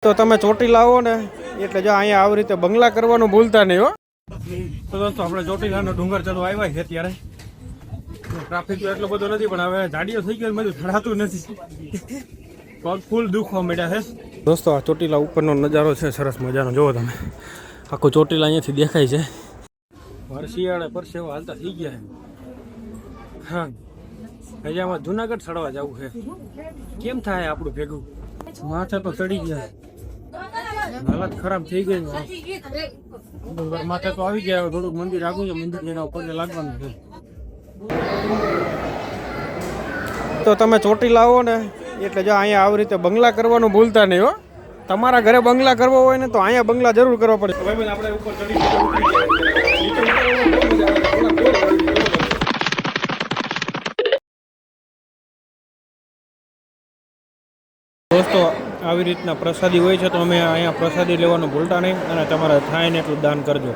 તો તમે ચોટીલા આવો ને એટલે જો અહીંયા આવી રીતે બંગલા કરવાનું ભૂલતા નહીં હો. તો દોસ્તો આપણે ચોટીલાનો ડુંગર ચડવા આવ્યા છે અત્યારે. ટ્રાફિક તો એટલો બધો નથી પણ હવે ગાડીઓ થઈ ગયો બધું ચડાતું નથી. પગ ફૂલ દુખવા માંડ્યા છે. દોસ્તો આ ચોટીલા ઉપરનો નજારો છે સરસ મજાનો. જોવો તમે આખું ચોટીલા અહીંયાથી દેખાય છે. શિયાળે પરસેવો હાલતા થઈ ગયા છે. હા હજી આમાં જુનાગઢ ચડવા જવું છે. કેમ થાય આપણું ભેગું? માથે તો ચડી ગયા, હાલત ખરાબ થઈ ગઈ. માથે તો આવી ગયા. થોડુંક મંદિર આગું છે, મંદિર જેના ઉપર લાગવાનું છે. તો તમે ચોટીલા આવો ને એટલે જો અહીંયા આવી રીતે બંગલા કરવાનું ભૂલતા નહીં હો. તમારા ઘરે બંગલા કરવા હોય ને તો અહીંયા બંગલા જરૂર કરવા પડે. ભાઈ આપણે ઉપર ચડી દોસ્તો આવી રીતના પ્રસાદી હોય છે તો અમે અહીંયા પ્રસાદી લેવાનું ભૂલતા નહીં અને તમારે થાય ને એટલું દાન કરજો.